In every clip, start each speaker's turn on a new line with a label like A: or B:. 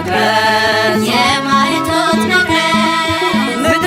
A: መቅረዝ የማይቶት ንብረት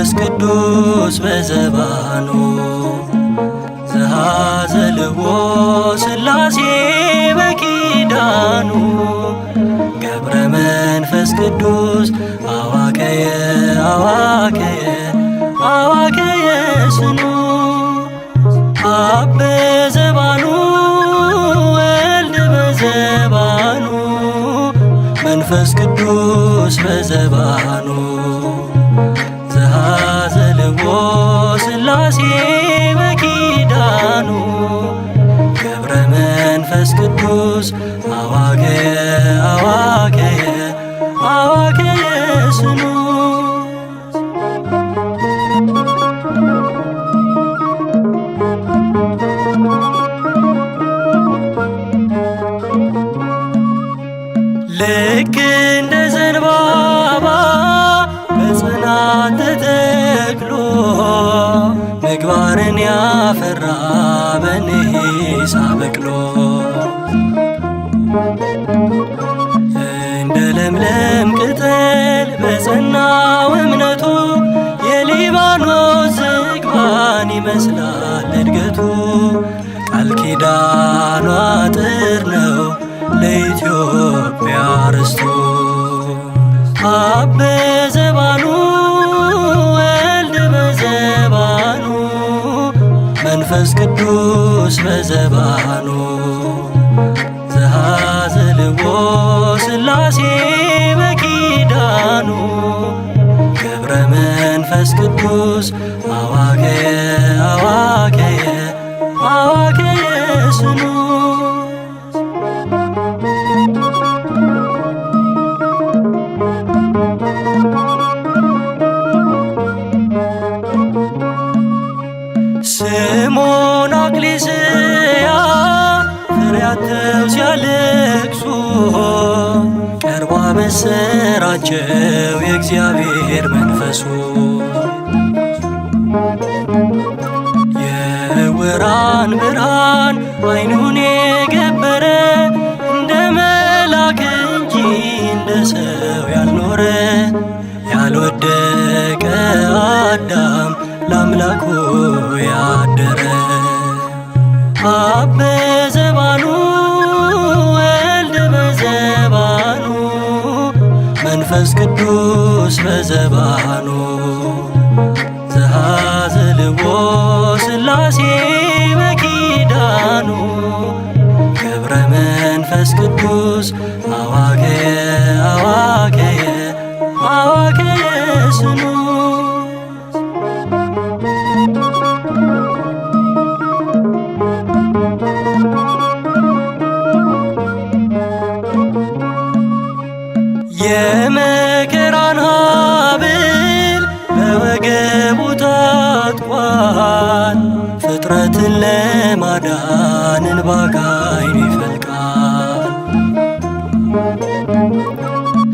A: መንፈስ ቅዱስ በዘባኑ ዘኀዘልዎ ሥላሴ በኪዳኑ ገብረ መንፈስ ቅዱስ አዋቀየ አዋቀየ አዋቀየ ስኑ አብ በዘባኑ ወልድ በዘባኑ መንፈስ ቅዱስ በዘባኑ ዘኀዘልዎ ሥላሴ በኪዳኑ ገብረ መንፈስ ቅዱስ አዋቀየ አዋቀየ አዋቀየ ስኑ ልክ እንደ ዘንባባ በጽናት ተተክሎ ምግባርን ያፈራ በንሂሳ በቅሎ እንደ ለምለም ቅጠል በጸናው እምነቱ የሊባኖስ ዝግባን ይመስላል እድገቱ ቃል ኪዳኗ አጥር ነው ለኢትዮጵያ ርስቱ አብ በዘባኑ ወልድ በዘባኑ መንፈስ ቅዱስ በዘባኑ ዘኀዘልዎ ሥላሴ በኪዳኑ ገብረ መንፈስ ቅዱስ አዋቀየ አዋቀየ አዋቀየ ስኑ ስምዖን አክሊስያ ፍሬያተው ሲያለቅሱ ቀርቦ አበሰራቸው የእግዚአብሔር መንፈሱ የዕውራን ብርሃን ዓይኑን የገበረ እንደ መልአክ እንጂ እንደ ሰው ያልኖረ ያልወደቀ አዳም ለአምላኩ ያደረ አብ በዘባኑ ወልድ በዘባኑ መንፈስ ቅዱስ በዘባኑ ዘኀዘልዎ ሥላሴ በኪዳኑ ገብረ መንፈስ ቅዱስ አዋቀየ አዋቀየ አዋቀየ ስኑ የመከራን ሐብል በወገቡ ታጥቋል ፍጥረትን ለማዳን እንባ ከዓይኑ ይፈልቃል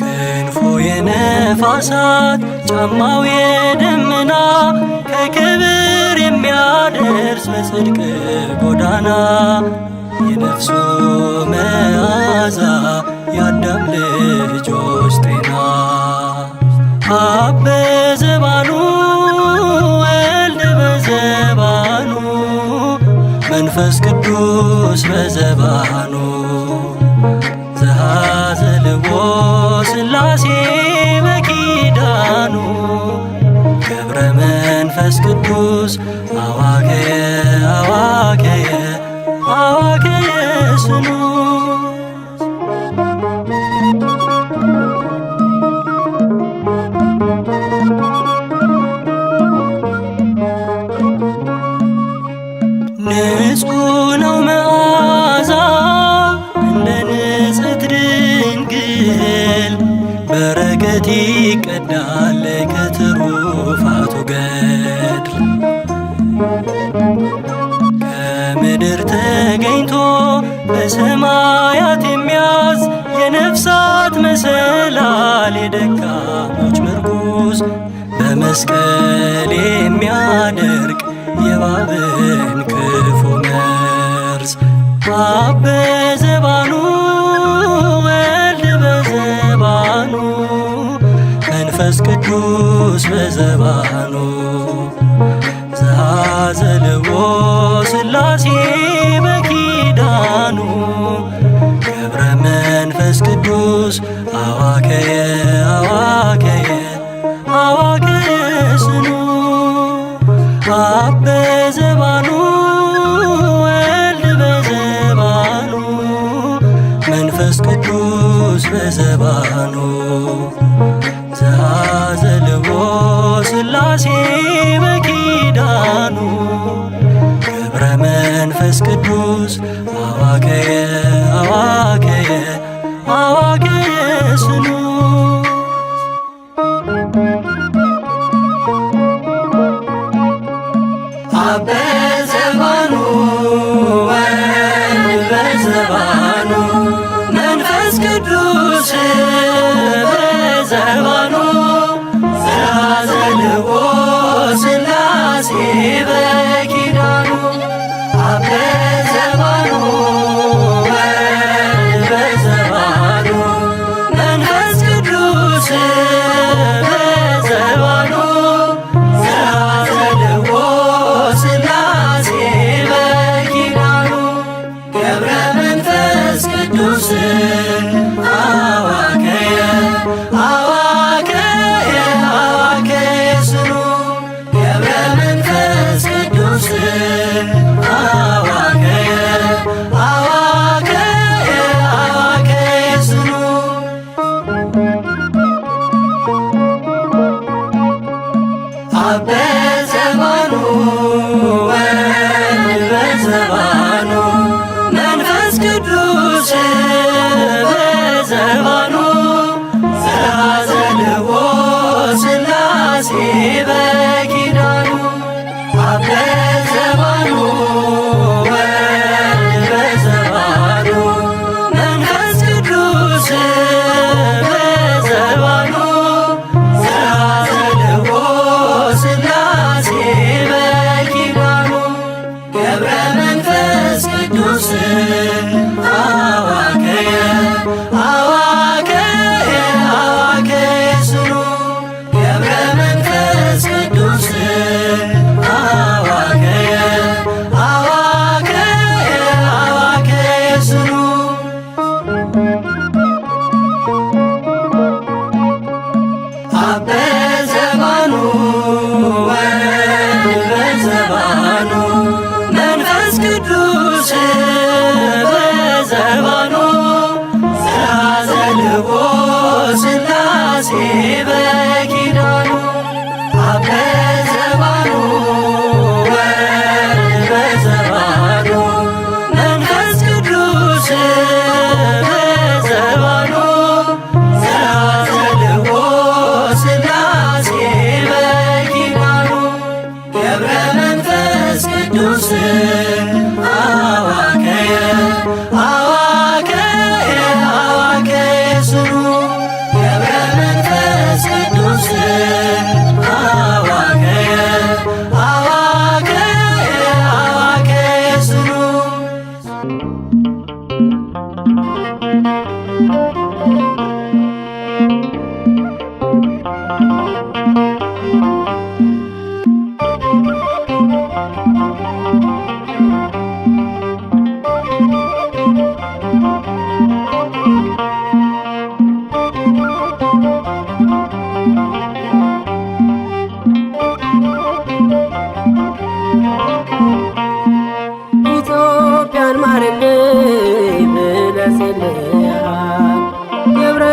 A: ክንፉ የነፋሳት ጫማው የደመና ከክብር የሚያደርስ በጽድቅ ጎዳና የነፍሱ መዓዛ የአዳም ልጆች ጤና አብ በዘባኑ ወልድ በዘባኑ መንፈስ ቅዱስ በዘባኑ ዘኀዘልዎ ሥላሴ በኪዳኑ ገብረ መንፈስ ቅዱስ አዋቀየ አዋቀየ አዋቀየ ስኑ ንጹሕ ነው መዓዛ እንደ ንጽሕት ድንግል በረከት ይቀዳል ከትሩፋቱ ገድል ከምድር ተገኝቶ በሰማያት የሚያዝ የነፍሳት መሰላል የደካሞች ምርኩዝ በመስቀል የሚያደርግ የእባብን ክፉ መርዝ አብ በዘባኑ ወልድ በዘባኑ መንፈስ ቅዱስ በዘባኑ ዘአዘልዎ ሥላሴ በኪዳኑ ገብረ መንፈስ ቅዱስ አዋከየ አዋከየ አዋከየ ስኑ አብ በዘባኑ ወልድ በዘባኑ መንፈስ ቅዱስ በዘባኑ ዘአዘልዎ ሥላሴ በኪዳኑ ገብረ መንፈስ ቅዱስ አዋከየ አዋከየ አዋከየ ስኑ አብ በዘባኑ ወልድ በዘባኑ መንፈስ ቅዱስ በዘባኑ ዘአዘልዎ ሥላሴ በኪዳኑ አብ በዘባኑ ወልድ በዘባኑ መንፈስ ቅዱስ በዘባኑ ዘአዘልዎ ሥላሴ በኪዳኑ ገብረ መንፈስ ቅዱስ አዋከየ አዋከየ አዋከየ ስኑ ገብረ መንፈስ ቅዱስ አዋከየ አዋከየ አዋከየ ስኑ አብ በዘባኑ ወልድ በዘባኑ መንፈስ ቅዱስ በዘባኑ ዘአዘልዎ ሥላሴ በኪዳኑ አብ በዘባኑ ወልድ በዘባኑ መንፈስ ቅዱስ በዘባኑ ዘአዘልዎ ሥላሴ በኪዳኑ ገብረ መንፈስ ቅዱስ አዋከየ አዋከየ አዋከየ ስኑ ገብረ መንፈስ ቅዱስ አዋከየ አዋከየ አዋከየ ስኑ አብ በዘባኑ ወልድ በዘባኑ መንፈስ ቅዱስ በዘባኑ ዘአዘልዎ ሥላሴ በኪዳኑ አብ በዘባኑ ወልድ በዘባኑ መንፈስ ቅዱስ በዘባኑ ዘአዘልዎ ሥላሴ በኪዳኑ ገብረ መንፈስ ቅዱስ አዋከየ አዋከየ አዋከየ ስኑ ገብረ መንፈስ ቅዱስ አዋከየ አዋከየ አዋከየ ስኑ ኢትዮጵያን ማርልኝ ብለህ ጸልየሃል ገብረ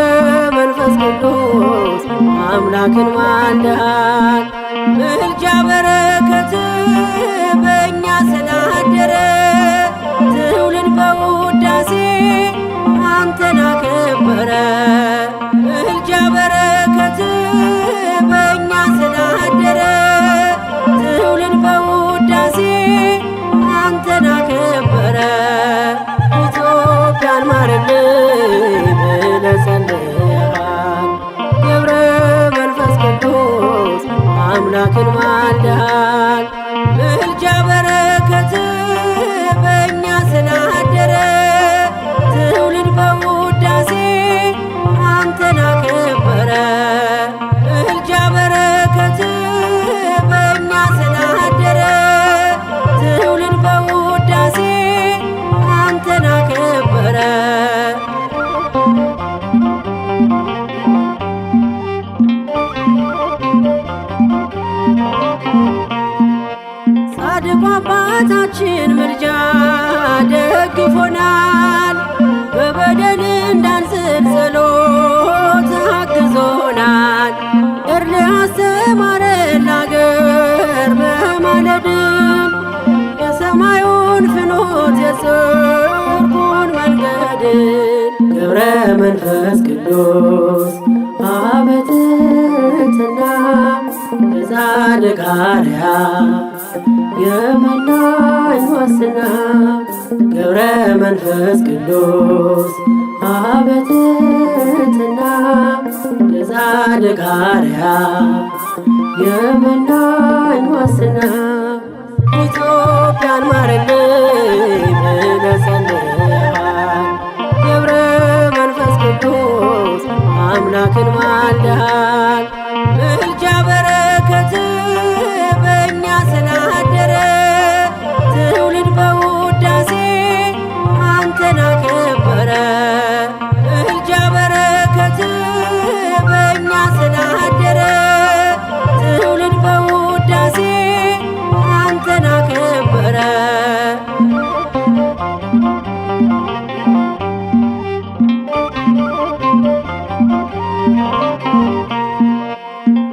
A: መንፈስ ቅዱስ አምላክን ማልደሃል ምልጃ በረከት በእኛ ስላደረ ትውልድ በውዳሴ አንተን አከበረ ምልጃ በረከት በእኛ ስላደረ ትውልድ በውዳሴ አንተን አከበረ ኢትዮጵያን ማርልኝ ብለህ ጸልየሃል ገብረ መንፈስ ቅዱስ አምላክን ማልደሃል ምልጃ በረከት በእኛ ስላደረ ትውልድ በውዳሴ የአባታችን ምልጃ ደግፎናል። በበደል እንዳንዝል ጸሎት አግዞናል። እርል አስተማረን ለአገር በማለድን የሰማዩን ፍኖት የጽድቁን መንገድን ገብረ መንፈስ ቅዱስ አበ ትሕትና የጻድቅ አርአያ የመናኝ ዋስና ገብረ መንፈስ ቅዱስ አበ ትሕትና የጻድቅ አርአያ የመናኝ ዋስና ኢትዮጵያን ማረልኝ ብለህ ጸልየሃል። ገብረ መንፈስ ቅዱስ አምላክን ማልደሃል። ምልጃ በረከት በእኛ ስላደረ ትውልድ በውዳሴ አንተን አከበረ። ምልጃ በረከት በእኛ ስላደረ ትውልድ በውዳሴ አንተን አከበረ።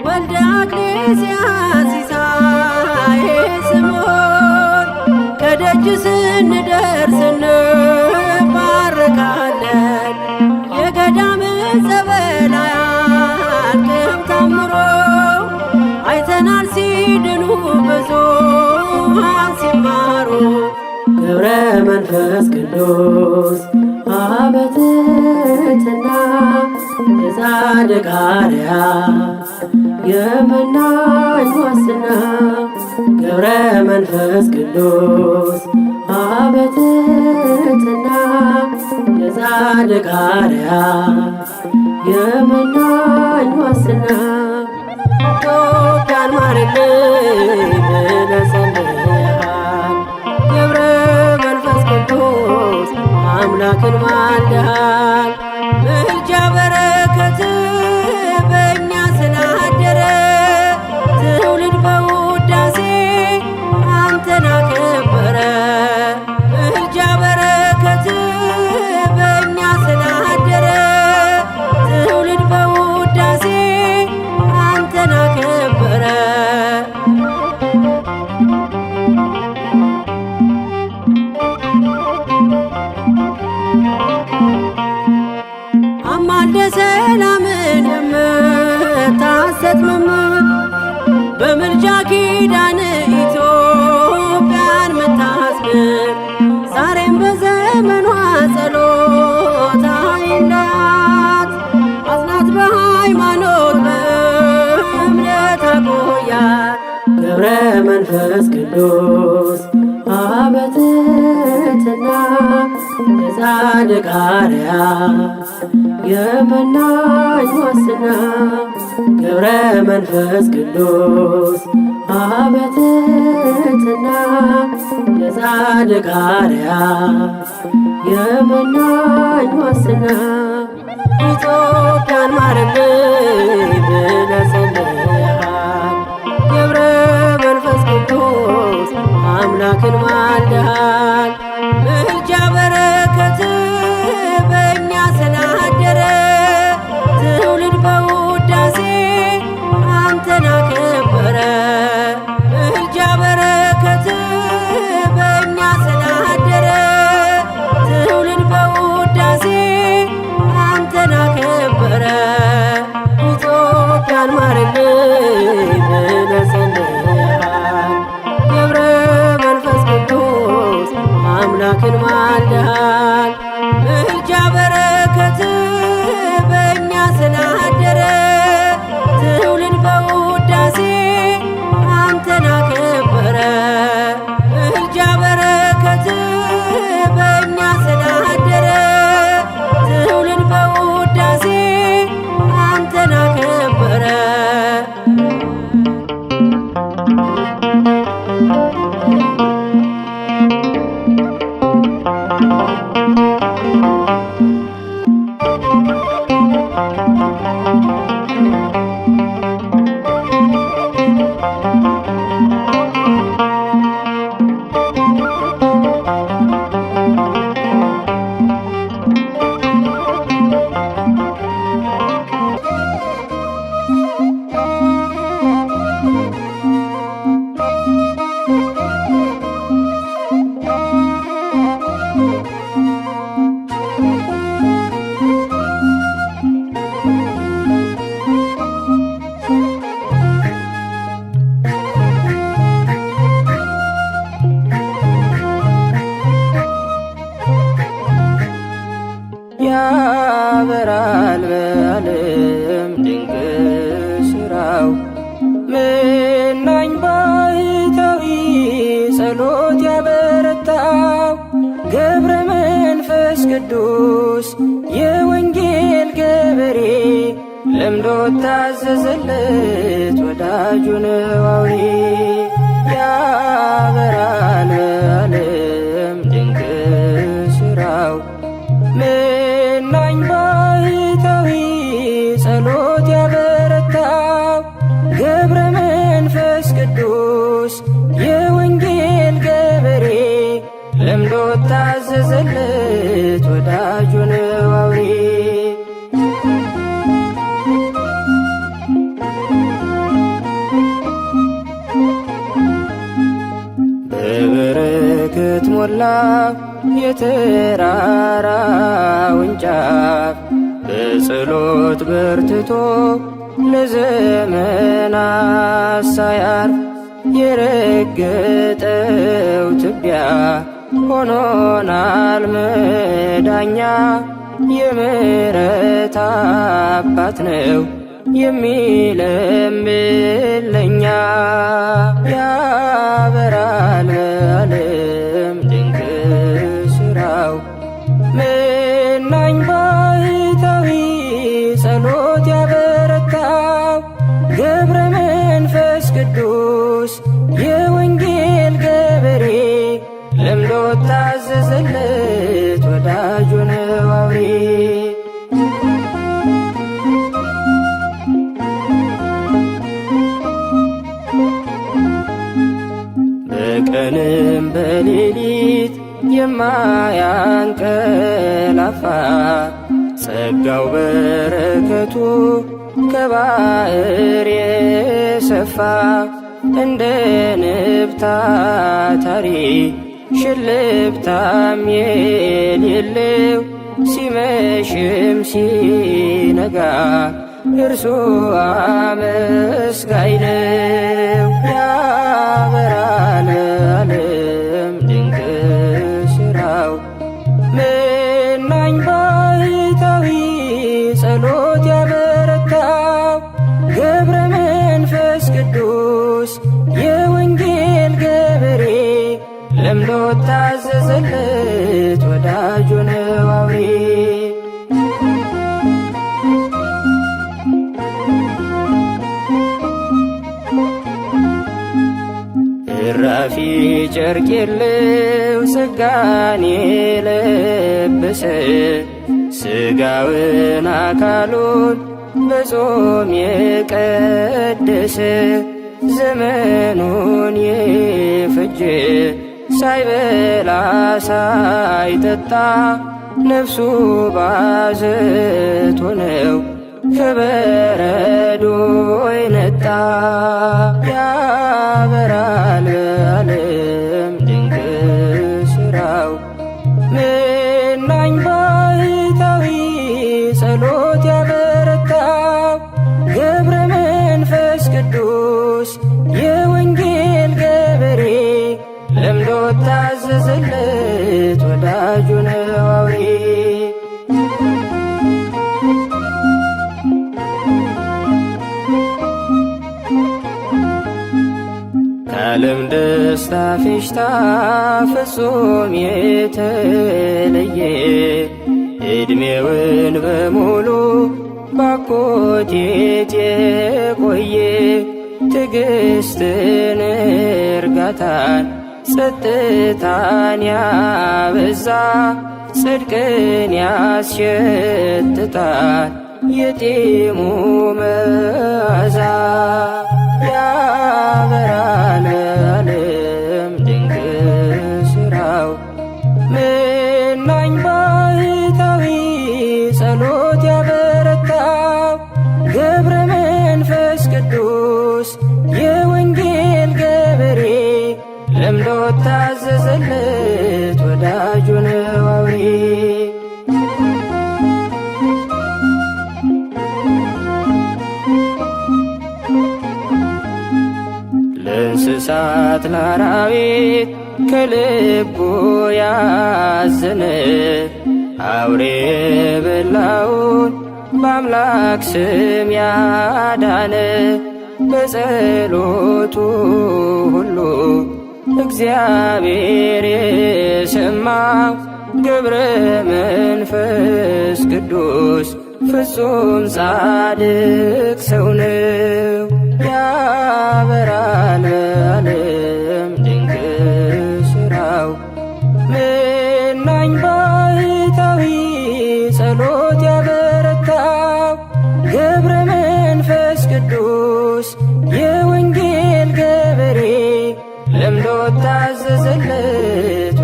A: ወልደ አክሌስያስ ሲሳይ ስምዖን ከደጅ ስንደርስ እንባረካለን። የገዳም ጸበል አያልቅም ታምሮ አይተናል ሲድኑ ብዙኃን ሲማሩ። ገብረ መንፈስ ቅዱስ አበ ትሕትና የጻድቅ አርአያ የመናኝ ዋስና ገብረ መንፈስ ቅዱስ አበ ትሕትና የጻድቅ አርአያ የመናኝ ዋስና ኢትዮጵያን ማረልኝ ብለህ ጸልየሃል። ገብረ መንፈስ ቅዱስ አምላክን ማልደሃል። ምልጃ በረከት በእኛ ስላደረ ትውልድ በውዳሴ አንተን አከበረ። ምልጃ በረከት በእኛ ስላደረ ትውልድ በውዳሴ አንተን አከበረ። አማልደ ሰላምን የምታሰጥምም በምልጃ ኪዳን ኢትዮጵያን ምታስምር ዛሬም በዘመኗ ጸሎት አይለያት። አጽናት በሃይማኖት በእምነት አቆያት። ገብረ መንፈስ ቅዱስ አበ ትሕትና የጻድቅ አርአያ የመናኝ ዋስና ገብረ መንፈስ ቅዱስ አበ ትሕትና የጻድቅ አርአያ የመናኝ ዋስና ኢትዮጵያን ማረልኝ ብለህ ጸልየሃል። ገብረ መንፈስ ቅዱስ አምላክን ማልደሃል። ምልጃ በረከት በእኛ ስላደረ ትውልድ በውዳሴ አንተን አከበረ። ምልጃ በረከት በእኛ ስላደረ ትውልድ በውዳሴ አንተን አከበረ። ቅዱስ የወንጌል ገበሬ ለምዶ ታዘዘለት ወዳጁ ነው አውሬ። ያበራል በዓለም ድንቅ ሥራው መናኝ ባሕታዊ ጸሎት ያበረታው ገብረ መንፈስ ቅዱስ የወንጌል ገበሬ ለምዶ ታዘዘለት ወዳጁ ነው አውሬ። በበረከት ሞላ የተራራውን ጫፍ በጸሎት በርትቶ ለዘመናት ሳያርፍ የረገጠው ትቢያ ሆኖናል መዳኛ። የምሕረት አባት ነው የሚለምን ለኛ። ያበራል በዓለም ድንቅ ሥራው መናኝ ባሕታዊ ጸሎት ያበረታው ገብረ መንፈስ ቅዱስ የወንጌል ገበሬ ለምዶ ታዘዘለት ወዳጁ ነው አውሬ። በቀንም በሌሊት የማያንቀላፋ ጸጋው በረከቱ ከባሕር የሰፋ እንደ ንብ ታታሪ ሽልብታም የሌለው ሲመሽም ሲነጋ እርሱ አመስጋኝ ነው። ያበራል በዓለም ድንቅ ሥራው መናኝ ባሕታዊ ጸሎት ያበረታው ገብረ መንፈስ ቅዱስ የወንጌል ገበሬ ለምዶ ታዘዘለት ወዳጁ ነው አውሬ። እራፊ ጨርቅ የለው ጸጋን የለበሰ ሥጋውን አካሉን በጾም የቀደሰ ዘመኑን የፈጀ ሳይበላ ሳይጠጣ ነፍሱ ባዘቶ ነው ከበረዶ የነጣ። ያበራል በዓለም ድንቅ ሥራው መናኝ ባሕታዊ ጸሎት ያበረታው ገብረ መንፈስ ቅዱስ የወንጌል ገበሬ ለምዶ ታዘዘለት ወዳጁ ነው አውሬ። ከዓለም ደስታ ፌሽታ ፍጹም የተለየ ዕድሜውን በሙሉ ባኮቴት የቆየ ትዕግስትን እርጋታን ጸጥታን ያበዛ ጽድቅን ያስሸትታል የጢሙ መዓዛ። ያበራል በዓለም ድንቅ ሥራው መናኝ ባሕታዊ ጸሎት ያበረታው ገብረ መንፈስ ቅዱስ የወንጌል ገበሬ ለምዶ ታዘዘለት ወዳጁ ነው አውሬ። ለእንስሳት ለአራዊት ከልቡ ያዘነ አውሬ የበላውን በአምላክ ስም ያዳነ በጸሎቱ ሁሉ እግዚአብሔር የሰማው ገብረ መንፈስ ቅዱስ ፍጹም ጻድቅ ሰው ነው። ያበራል በዓለም ድንቅ ሥራው መናኝ ባሕታዊ ጸሎት ያበረታው ገብረ መንፈስ ቅዱስ የወንጌል ገበሬ ለምዶ ታዘዘለት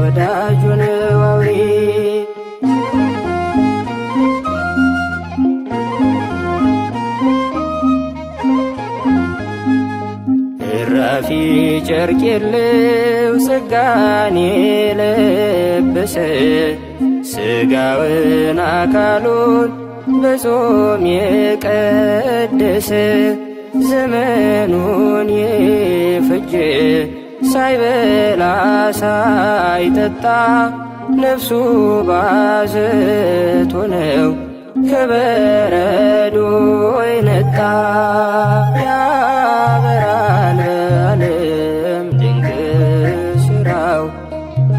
A: ወዳጁ ነው አውሬ። እራፊ ጨርቅ የለው ጸጋን የለበሰ ሥጋውን አካሉን በጾም የቀደሰ ዘመኑን የፈጀ ሳይበላ ሳይጠጣ ነፍሱ ባዘቶ ነው ከበረዶ የነጣ። ያበራል በዓለም ድንቅ ሥራው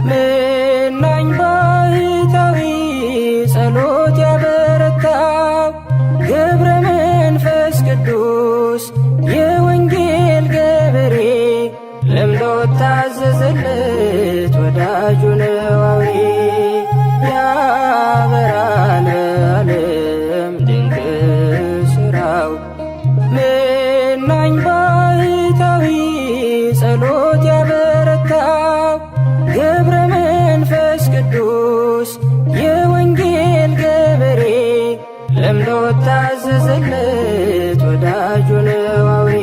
A: መናኝ ባሕታዊ ጸሎት ያበረታው ገብረ መንፈስ ቅዱስ የወንጌል ገበሬ ለምዶ ታዘዘለት ወዳጁ ነው አውሬ። ያበራል በዓለም ድንቅ ሥራው መናኝ ባሕታዊ ጸሎት ያበረታው ገብረ መንፈስ ቅዱስ የወንጌል ገበሬ ለምዶ ታዘዘለት ወዳጁ ነው አውሬ።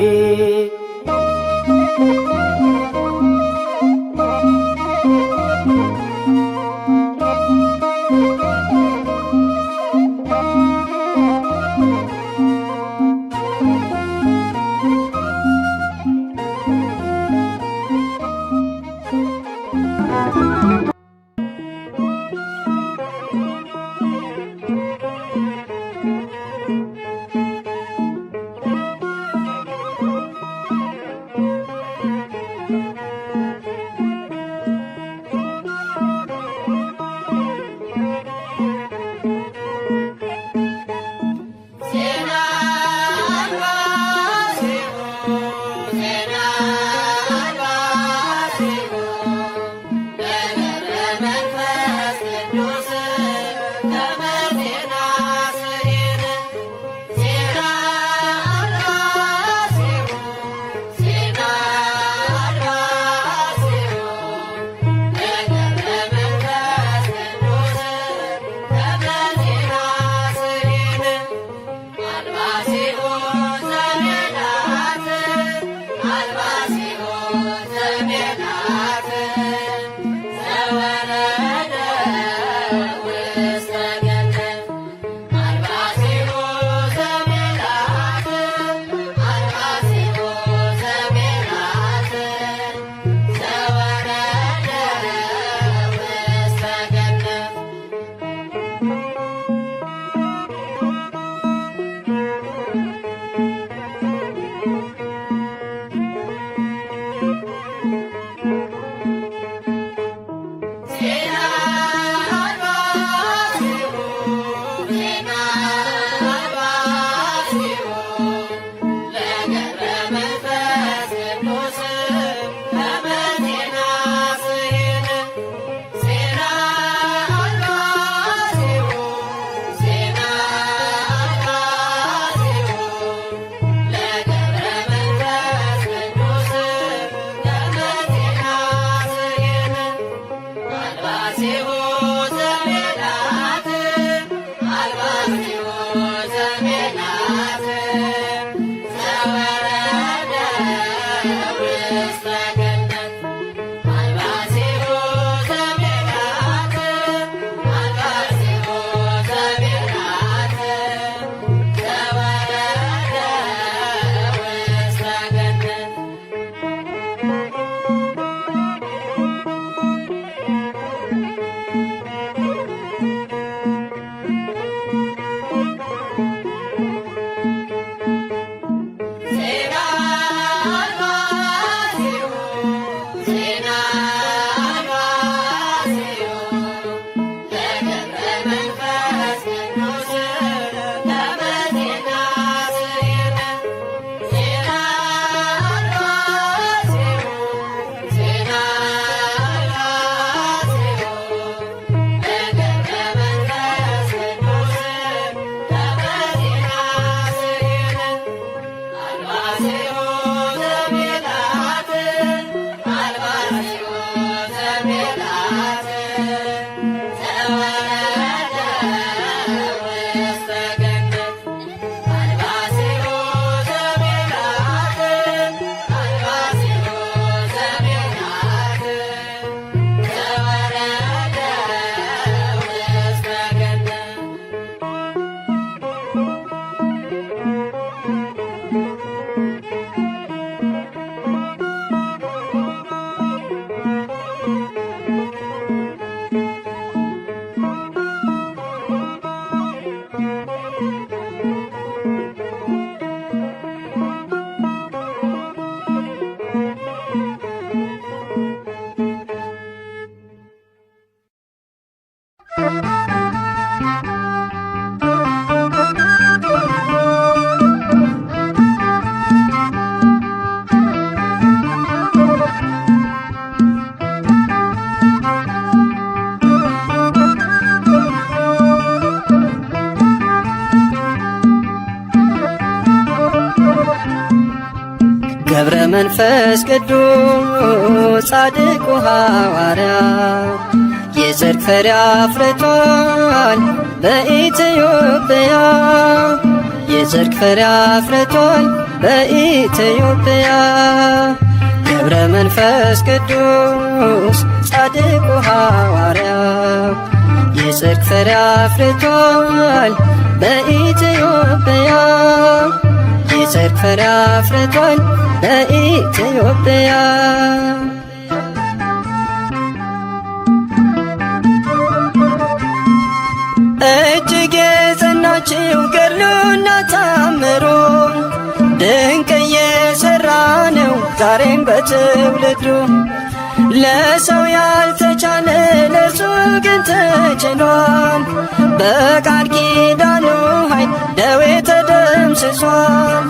A: ገብረ መንፈስ ቅዱስ ጻድቁ ሐዋርያ የጽድቅ ፍሬ አፍርቷል በኢትዮጵያ የጽድቅ ፍሬ አፍርቷል በኢትዮጵያ ገብረ መንፈስ ቅዱስ ጻድቁ ሐዋርያ የጽድቅ ፍሬ አፍርቷል በኢትዮጵያ የጽድቅ ፍሬ አፍርቷል በኢትዮጵያ እጅግ የጸናችው ገድሉና ታምሮ ድንቅ እየሠራ ነው ዛሬም በትውልዱ ለሰው ያልተቻለ ለእርሱ ግን ተችሏል በቃል ኪዳኑ ኃይል ደዌ ተደምስሷል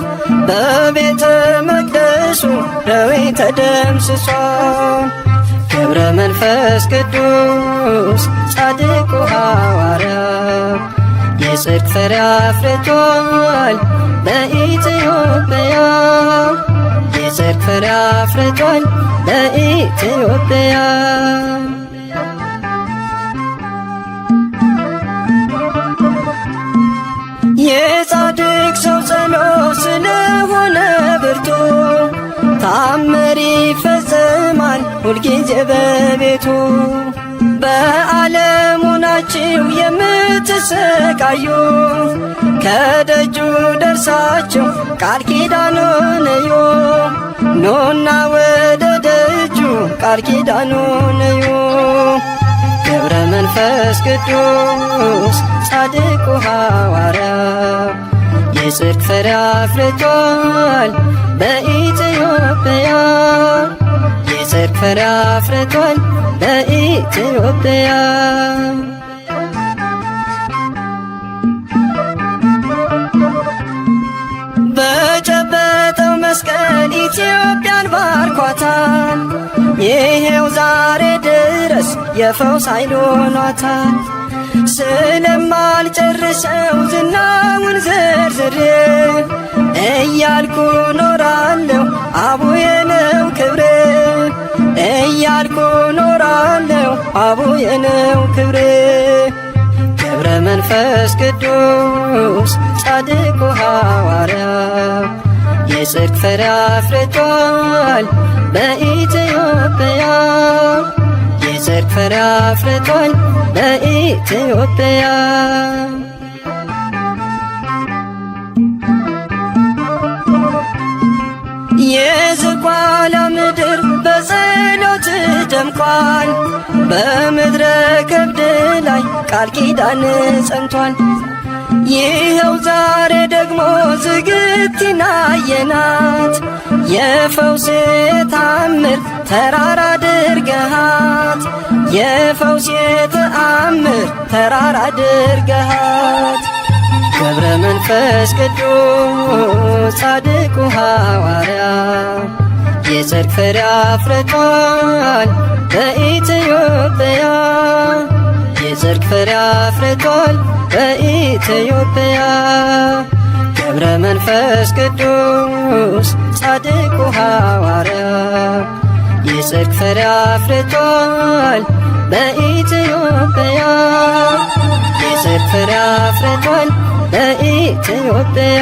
A: በቤተ መቅደሱ ደዌ ተደምስሷል ገብረ መንፈስ ቅዱስ ጻድቁ ሐዋርያ የጽድቅ ፍሬ አፍርቷል በኢትዮጵያ የጽድቅ ፍሬ አፍርቷል በኢትዮጵያ የጻድቅ ሰው ጸሎት ስለሆነ ብርቱ ታምር ይፈጸማል ሁልጊዜ በቤቱ በዓለም ሆናችሁ የምትሰቃዩ ከደጁ ደርሳችሁ ቃል ኪዳኑን እዩ ኑና ወደ ደጁ ቃል ኪዳኑን እዩ ገብረ መንፈስ ቅዱስ ጻድቁ ሐዋርያ የጽድቅ ፍሬ አፍርቷል በኢትዮጵያ የጽድቅ ፍሬ አፍርቷል በኢትዮጵያ በጨበጠው መስቀል ኢትዮጵያን ባርኳታል ይሄው ዛሬ ድረስ የፈውስ ኃይል ሆኗታል ስለማልጨርሰው ዝናውን ዘርዝሬ እያልኩ ኖራለሁ አቡዬ ነው ክብሬ እያልኩ ኖራለሁ አቡዬ ነው ክብሬ ገብረ መንፈስ ቅዱስ ጻድቁ ሐዋርያ የጽድቅ ፍሬ አፍርቷል በኢትዮጵያ የጽድቅ ፍሬ አፍርቷል በኢትዮጵያ የዝቋላ ምድር በጸሎት ደምቋል በምድረ ከብድ ላይ ቃል ኪዳን ጸንቷል ይኸው ዛሬ ደግሞ ዝግቲን አየናት የፈውስ ተአምር ተራራ አድርገሃት የፈውስ ተአምር ተራራ አድርገሃት ገብረ መንፈስ ቅዱስ ጻድቁ ሐዋርያ የጽድቅ ፍሬ አፍርቷል በኢትዮጵያ የጽድቅ ፍሬ አፍርቷል በኢትዮጵያ ገብረ መንፈስ ቅዱስ ጻድቁ ሐዋርያ የጽድቅ ፍሬ አፍርቷል በኢትዮጵያ የጽድቅ ፍሬ አፍርቷል በኢትዮጵያ